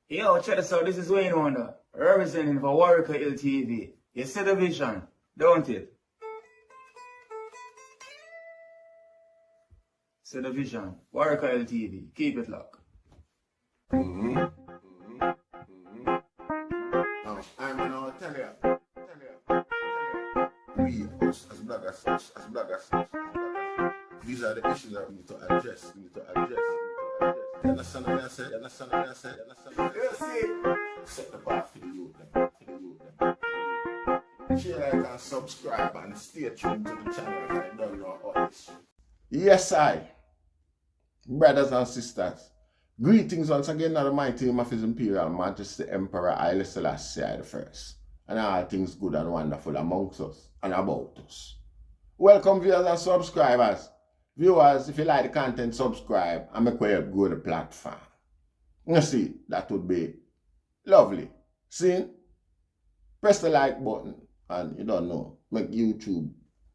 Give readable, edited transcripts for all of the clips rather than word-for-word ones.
Yo, check this out. This is Wayne Wonder, representing for Warrior LTV. You see the vision, don't it? See the vision. Warrior LTV. Keep it locked. Now, I'm gonna tell you. We, us, as bloggers, these are the issues that we need to address. You understand what I said? You see? Set the bar for the youth, Share, like, and subscribe, and stay tuned to the channel. I don't know all this shit. Yes, brothers and sisters. Greetings once again to the mighty name of His Imperial Majesty Emperor Haile Selassie I and all things good and wonderful amongst us and about us. Welcome viewers and subscribers. Viewers, if you like the content, subscribe and make way to grow the platform. You see, that would be lovely. See? Press the like button and you don't know, make YouTube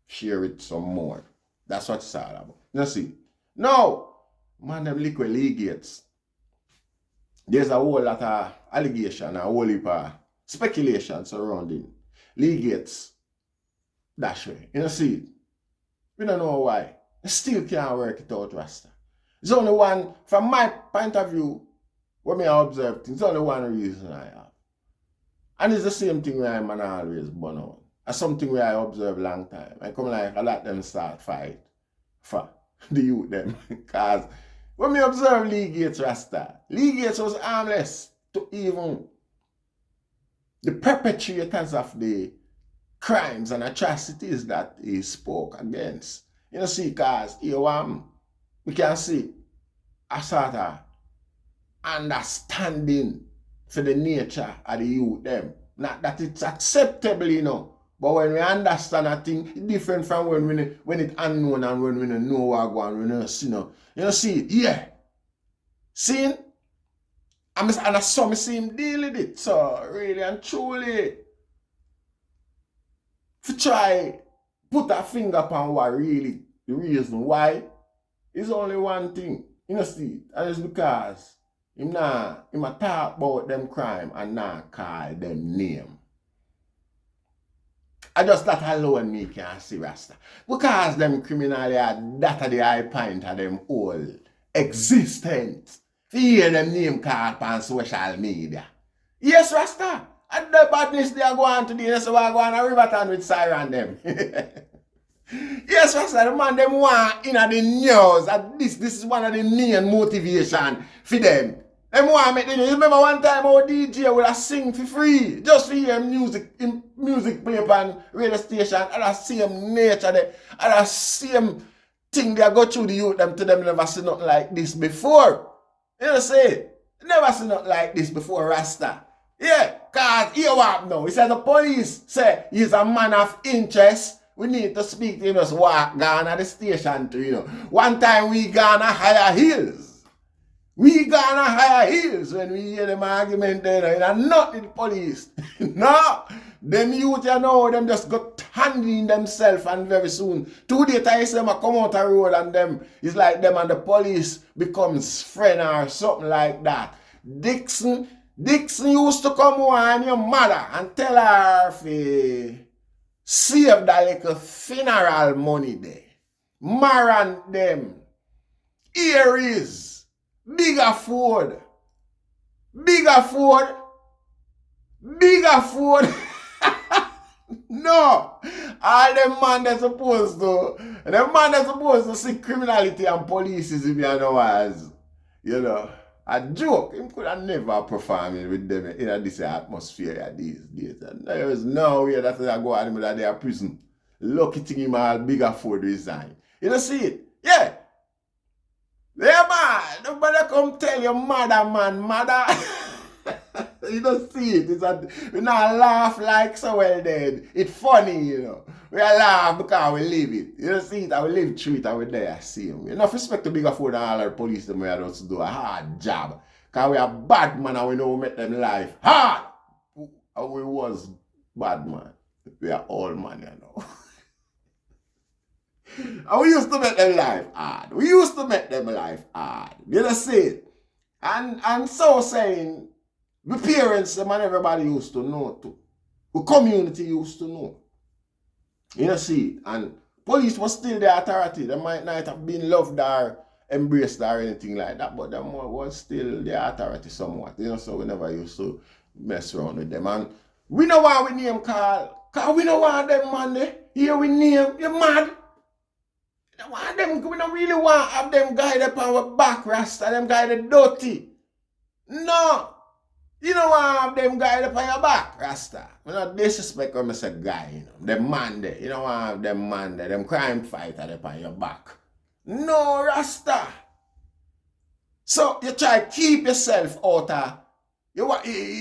share it some more. That's what it's all about. You see? Now, man, them liquid legates. There's a whole lot of allegation, a whole heap of speculation surrounding legates that way. You see? We don't know why. They still can't work it out, Rasta. It's only one, from my point of view, when I observe things, it's only one reason I have. And it's the same thing where I'm always born out. It's something where I observe long time. I come like, I let them start fight for the youth them. Because when we observe Lee Gates, Rasta, Lee Gates was harmless to even the perpetrators of the crimes and atrocities that he spoke against. You see, because here we can see a sort of understanding for the nature of the youth them. Not that it's acceptable, you know, but when we understand a thing, it's different from when it's unknown and when we don't know what going on, we don't see, you see, yeah. See? And I saw me see him deal with it, so really and truly, to try put a finger upon what really the reason why is only one thing. You see, and it's because him talk about them crime and not call them name. I just that alone me can see Rasta. Because them criminally are that at the high point of them whole existence. You hear them name called on social media. Yes, Rasta. And the badness they are going to do, so we are going to Riverton with siren them. Yes, Rasta, the man them want in the news. And this is one of the main motivation for them. Them want make the news. Remember one time our DJ would sing for free. Just to hear music play on radio station. And the same nature there. And the same thing they go through the youth them to them never see nothing like this before. You know say? Never see nothing like this before, Rasta. Yeah, because here what now? He said the police say he's a man of interest. We need to speak to him, just walk down at the station to, you know. One time we gonna higher hills. We gonna higher hills when we hear them argument there, you know, not the police. No, them youth, you know, them just got handling themselves and very soon, 2 days I see them come out the road and them, it's like them and the police becomes friend or something like that. Dixon used to come on your mother and tell her if save that little funeral money there. Maran them. Here is bigger food. No. All them man that's supposed to see criminality and police if you know as, you know, a joke. Him could have never performed with them in this atmosphere these days. And there is no way that they go at him that they are prison. Lucky thing him all bigger for resign. You don't see it? Yeah. Yeah, man. Nobody come tell your mother. You don't see it. We not laugh like so well dead. It's funny, you know. We laugh because we live it. You don't see it. I will live through it. I will there see him. Enough respect to bigger food and all our police them we are to do a hard job. Because we are bad man and we know we make them life hard. And we was bad man. We are all man, you know. And we used to make them life hard. You don't see it. And so saying, The parents, them and everybody used to know too. The community used to know. You see, and police was still the authority. They might not have been loved or embraced or anything like that, but them was still the authority somewhat. So we never used to mess around with them. And we know why we name call. Because we don't want them, man. Here we name. You're mad. We don't want them. We don't really want to have them guy up on our back, Rasta. Them guy the dirty. No. You don't want to have them guy up on your back, Rasta. We don't disrespect when I say guy, Them man there. You don't want to have them man there. Them crime fighter up on your back. No, Rasta. So you try to keep yourself out of. You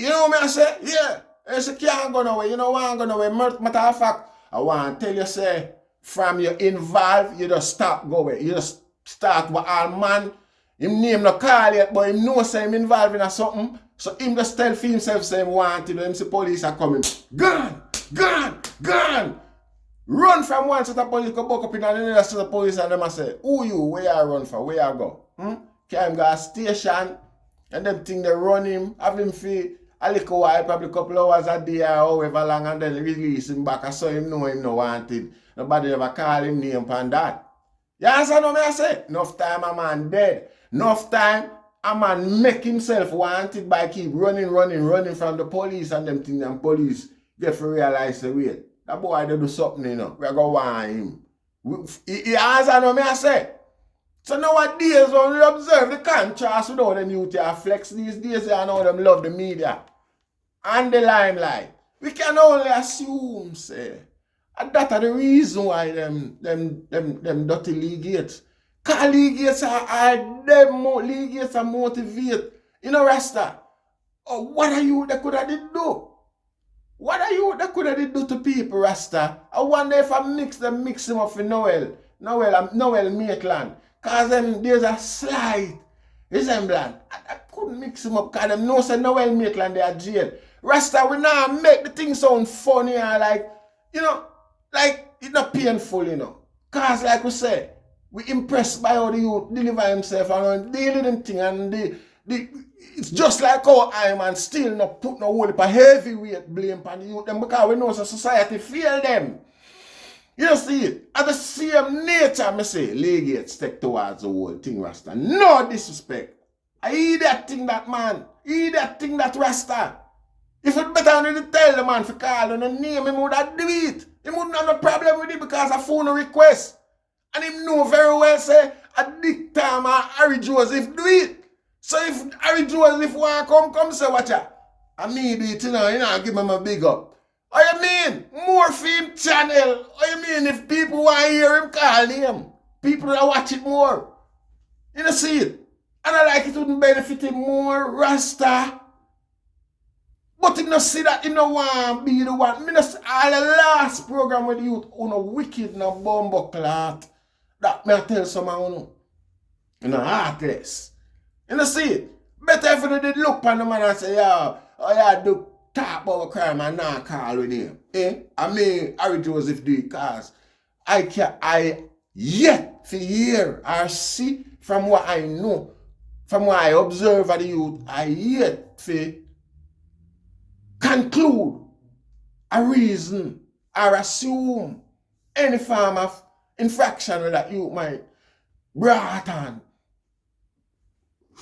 know what I say? Yeah. You can't go nowhere. You know why I'm going nowhere. Matter of fact, I want to tell you, say, from you involved, you just stop going. You just start with all man. Him name no call yet, but him know say him involved in something. So him just tell for himself say him want to. Him see police are coming. Gone! Gone! Gone! Run from one set of police, go back up in another set of police, and them say, who you? Where you run for? Where you go? Can him go to station, and them think they run him, have him feel a little while, probably a couple hours a day or however long, and then release him back. I saw him know him no wanted. Nobody ever call him name for that. You understand what I say? Enough time a man dead. Enough time a man make himself wanted by keep running from the police, and them think them police get to realize the wait. That boy they do something, We are going to want him. You understand what I say? So nowadays when we observe the contrast with all them youth flex these days, you know them love the media and the limelight. We can only assume, say, and that's the reason why them dirty legates. Because legates are motivate. Rasta. Oh, what are you that could have did do? What are you that could have did do to people, Rasta? I wonder if I mix them up with Noel Maitland. Because there's a slight resemblance. I couldn't mix them up because them know say Noel Maitland they are jail. Rasta, we now make the thing sound funny and like it's not painful, Because like we say, we impressed by how the youth deliver himself and they didn't think and it's just like how I man still not put no whole heavyweight blame on the youth them because we know the society feel them. You see it? At the same nature, I say, legates take towards the whole thing, Rasta. No disrespect. I hear that thing, that man. Hear that thing, that Rasta. If it better than to tell the man for call and name, him would have do it. He wouldn't have no problem with it because of phone request. And him know very well, say, a Dick Tam or Harry Joseph do it. So if Harry Joseph want to come say, watch out. I me do it, give him a big up. What you mean? More film channel. What you mean if people want to hear him call him? People that watch it more. You know see it? And I like it wouldn't benefit him more, Rasta. But you know see that you know want to be the one. Me know see all the last program with the youth no wicked, no bumbo clot. That me I tell someone heartless. You know see it? Better if you did look on the man and say, do talk about crime and not call with him. I mean, Harry Joseph do it because I yet to hear or see from what I know, from what I observe of the youth, I yet to conclude a reason or assume any form of infraction that you might brought on.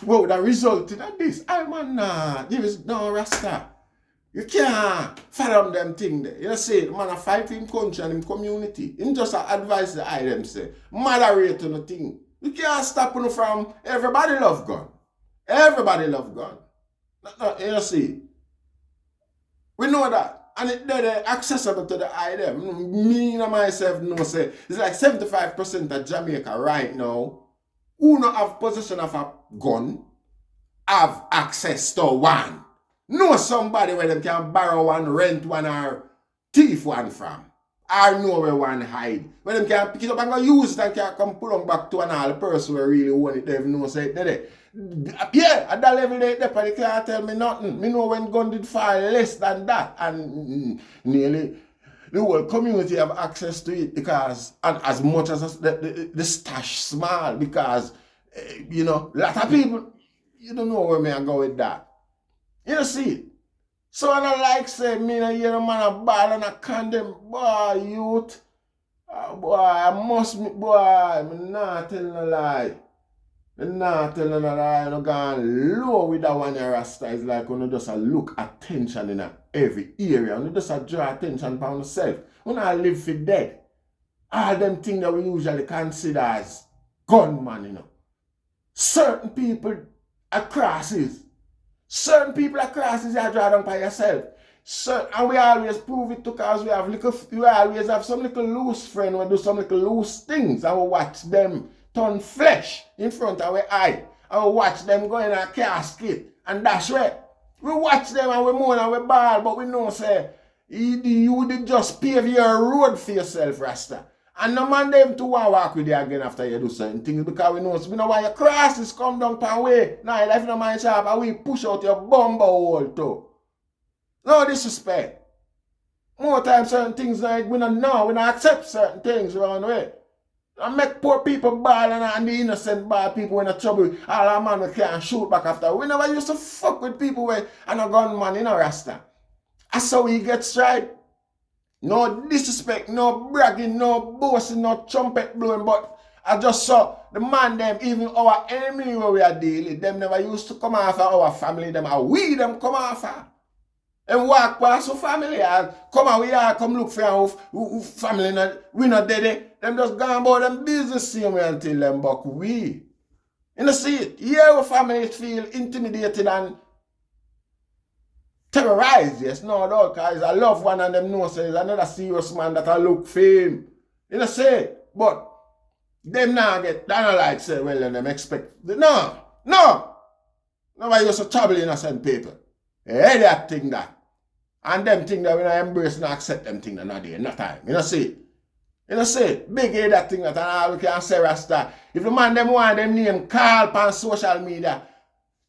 Well, that resulted in this. There is no Rasta. You can't fathom them thing there. You see, the man a fight in country and in community. Him just advise the item say, moderate on the thing. You can't stop him from everybody love gun. Everybody love gun. You see. We know that. And they're accessible to the item. Me and myself know say it's like 75% of Jamaica right now who not have possession of a gun have access to one. Know somebody where they can borrow one, rent one, or thief one from. Or know where one hide. Where they can pick it up and go use it and can come pull them back to another person who really want it. They know say it. Yeah, at that level they can't tell me nothing. Me know when gun did fall less than that. And nearly the whole community have access to it because, and as much as the stash small because, a lot of people, you don't know where me I go with that. You see? So I don't like say me no hear a man a ball and a condemn boy youth. Boy, I must me boy, me not tell no lie. Me not tell no lie, no gone low with that one your rasta. It's like when you just a look attention in every area. When you just a draw attention upon yourself. When I live for dead. All them things that we usually consider as gunman, you know. Certain people are crosses. Certain people are crosses you draw down by yourself. And we always prove it because we always have some little loose friend who do some little loose things and we watch them turn flesh in front of our eye. And we watch them go in a casket and dash way. We watch them and we moan and we bawl, but we know say you did just pave your road for yourself, Rasta. And no man them to want to walk with you again after you do certain things because we know why your crosses come down pan way. Now life no mind sharp and we push out your bumbo hole too. No disrespect. More times certain things like we don't know, we don't accept certain things around the way. And make poor people ball and the innocent ball people in a trouble. All our man we can't shoot back after. We never used to fuck with people with and a gunman in a Rasta. That's how we get straight. No disrespect, no bragging, no boasting, no trumpet blowing, but I just saw the man them, even our enemy where we are dealing, them never used to come after our family, them are we them come after. And walk past our family, and come and we are come look for our family, we not dead. Them just gone about them business same way until them buck we. You know see it? Yeah, our families feel intimidated and terrorized, yes, no doubt, because I love one and them know say there's another serious man that I look for him. You know say, but them now get, they don't like say, well, and them expect, no. Nobody used to trouble innocent people. Hey, that thing that. And them thing that we don't embrace and accept them thing that not there, no time. You know see? You know see? Big head that thing that and all we can say Rasta. If the man them want them name call on social media,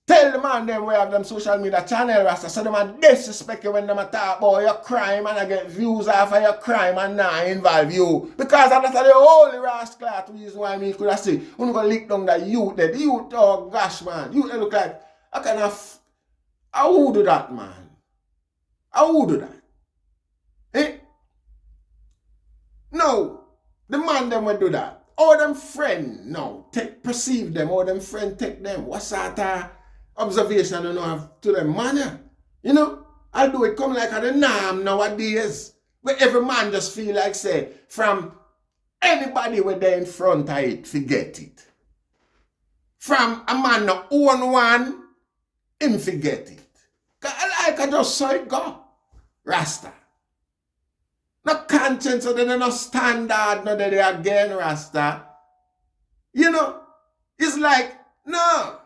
tell the man them we have them social media channel Rasta so them man disrespect you when them talk about your crime and I get views off of your crime and now involve you. Because that's the only rascal reason why me could have say, you gonna lick down the youth there. The youth, oh gosh man, you look like I kind of I would do that man. I would do that. Eh? No, the man them will do that. All them friend no, perceive them, all them friend take them. What sort of observation you know have to them man? You know? I'll do it come like a the norm nowadays. Where every man just feel like say, from anybody where they in front of it, forget it. From a man no own one, him forget it. Cause I just saw it go. Rasta. No conscience or no standard, no they again, Rasta. You know, it's like, no.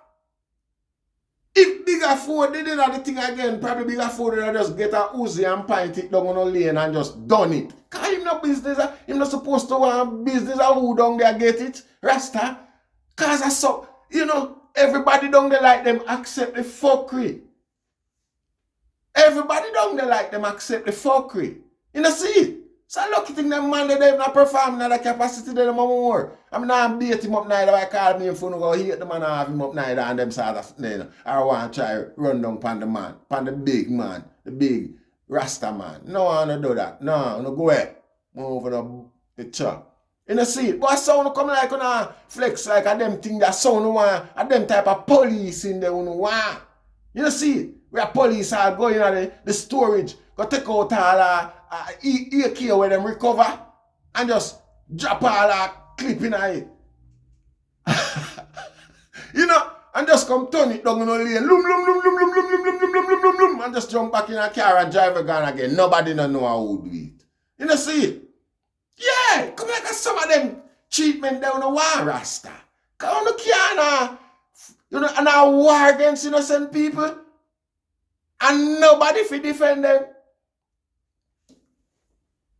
If Bigger Ford did the thing again, probably Bigger Ford would just get a Uzi and point it down on a lane and just done it. Cause him no business, him not supposed to want business or who down there get it, Rasta. Cause I saw, you know, everybody down there like them accept the fuckery. Everybody down there like them accept the fuckery. You know see it? So I lucky thing them man they not perform in the capacity they them more. I mean I beat him up neither I call me if you go hate the man and have him up neither and them sort of you know, I want to try run down pan the man, pan the big man, the big Rasta man. No I don't do that. No go away. Move over the chop. You know see it? But I sound come like on flex like a them thing that sound one a them type of police in there one. You know see it? Where police are going at the storage, go take out all AK where them recover and just drop all clip in it. You know, and just come turn it down in a lane, and just jump back in a car and drive again again. Nobody don't know how to do it. You know see it? Yeah, come like some of them treatment down the war Rasta. Come on, you know, and a war against innocent people. And nobody fi defend them.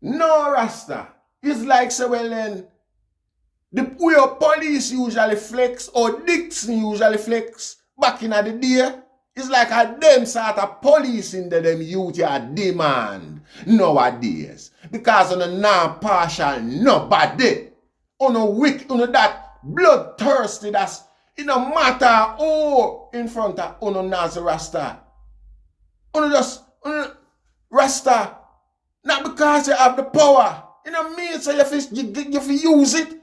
No Rasta. It's like say well then the way police usually flex or Dixon usually flex back in the day. It's like a them sort of police in them youth are demand nowadays. Because on a non-partial nobody. On a weak, on that bloodthirsty that's it no matter who in front of on Nazi Rasta. Rasta, not because you have the power. You know what I mean? So you have to use it.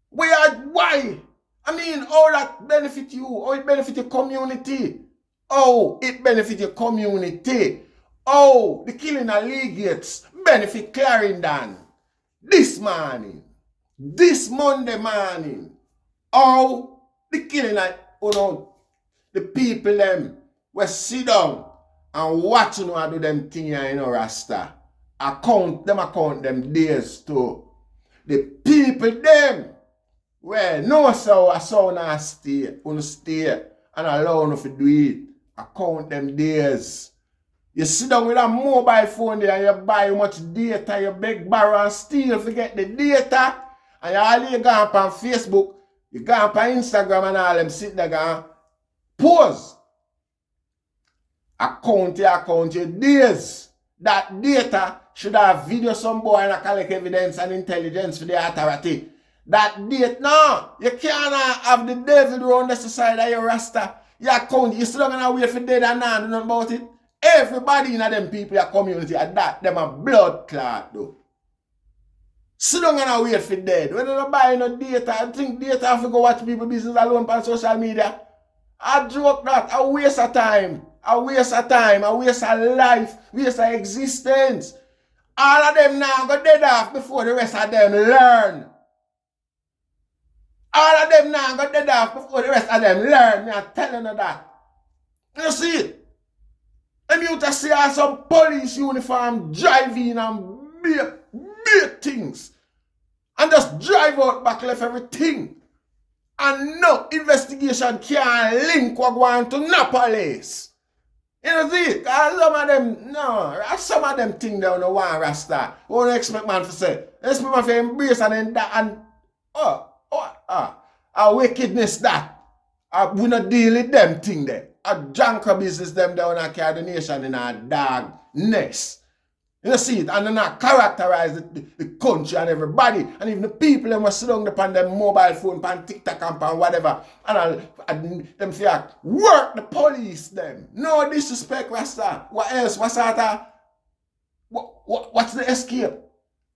Why? I mean, how that benefit you? How it benefit your community? Oh, it benefit your community. Oh, the killing of Legates benefit Clarendon. This morning. This Monday morning. Oh, the killing of, the people them will sit down and watch you know do them thing here, Rasta. Account them days too. The people them well, no so now stay and allow you to do it. Account them days. You sit down with a mobile phone there and you buy much data, you beg, borrow and steal, forget the data, and you all go up on Facebook, you go up on Instagram and all them sit there and pose. Account your days. That data should have video some boy and collect evidence and intelligence for the authority. That date, no, you can't have the devil around the side of your Rasta. You account, you still gonna wait for dead and not do nothing about it. Everybody in them people, your community, are that, them a blood clot though. Still gonna wait for dead. When you don't buy no data, I think data have to go watch people business alone on social media. I joke that, a waste of time. A waste of time, a waste of life, waste of existence. All of them now go dead off before the rest of them learn. All of them now go dead off before the rest of them learn. I'm telling you that. You see it? And you to see how some police uniform driving and bait things. And just drive out back left everything. And no investigation can link what going to no police. You know see? Because some of them, no, some of them things they don't want Rasta. What do you expect man to say? Expect man to embrace and a wickedness that. We not deal with them thing there. A junker business them down and carry the nation in a dog nest. You see it? And then I characterize the country and everybody. And even the people them was sit down upon their mobile phone, upon TikTok and whatever. And them feel work the police them. No disrespect, Rasta. What else? What's that? What's the escape?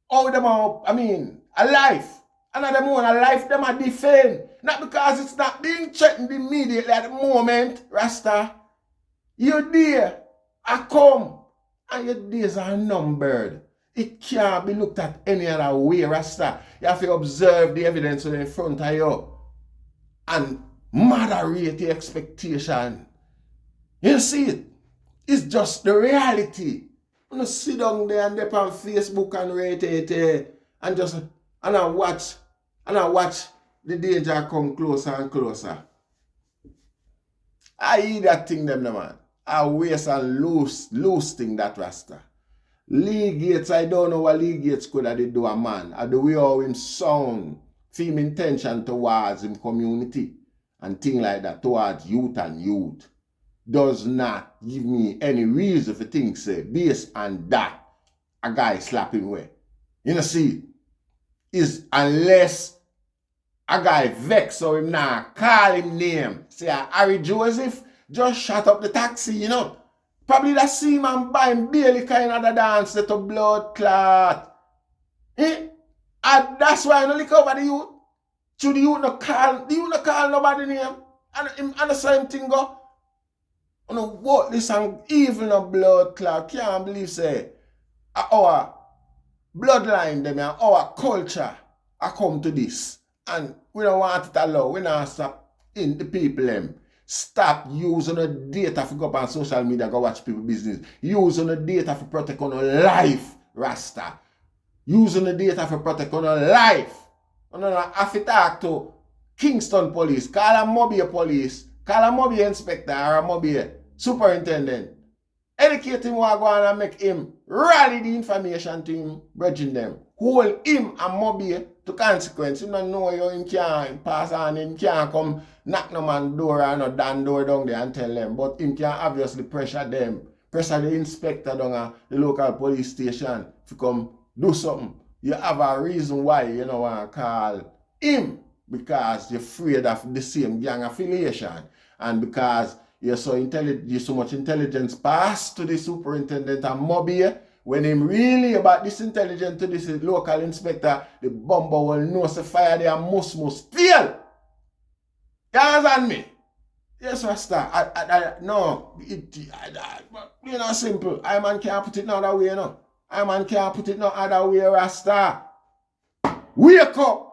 All them are, I mean, a life. Another more a life them are defend. Not because it's not being threatened immediately at the moment, Rasta. You're there. I come. And your days are numbered. It can't be looked at any other way, Rasta. You have to observe the evidence in front of you and moderate the expectation. You see it? It's just the reality. You know, sit down there and dip on Facebook and rate it and I watch the danger come closer and closer. I hear that thing them, man. I waste and loose thing that Rasta. Legates, I don't know what Legates could have do a man. And the way how him sound, film intention towards him community and thing like that, towards youth and youth, does not give me any reason for think say, based on that, a guy slap him away. You know see, is unless a guy vex or him now call him name, say Harry Joseph, just shut up the taxi, you know. Probably that see man buying barely kind of the dance that a blood clot. And that's why I don't look over the youth. Should the youth not call nobody name? And the same thing go. You know what this and even a blood clot. Can't believe say our bloodline them and our culture I come to this. And we don't want it alone. We not stop in the people them. Stop using the data to go up on social media, go watch people business. Using the data to protect on life, Rasta. Using the data to protect on life. And then I have to talk to Kingston police, call a Mobile police, call a Mobile inspector or a Mobile superintendent. Educate him what go on and make him rally the information to him, bridging them. Hold him and Mobile to consequence. Him don't know you, him can't pass on, him can't come knock no man door or no down door down there and tell them. But him can obviously pressure them. Pressure the inspector down at the local police station to come do something. You have a reason why you don't want to call him. Because you're afraid of the same gang affiliation. And because you're so intelligent, you so much intelligence pass to the superintendent and Mobby. When him really about this intelligent to this local inspector, the bomber will know se fire there must fail. You understand me? Yes, Rasta. No, you know, simple. I man can't put it no other way, no. I man can't put it no other way, Rasta. Wake up!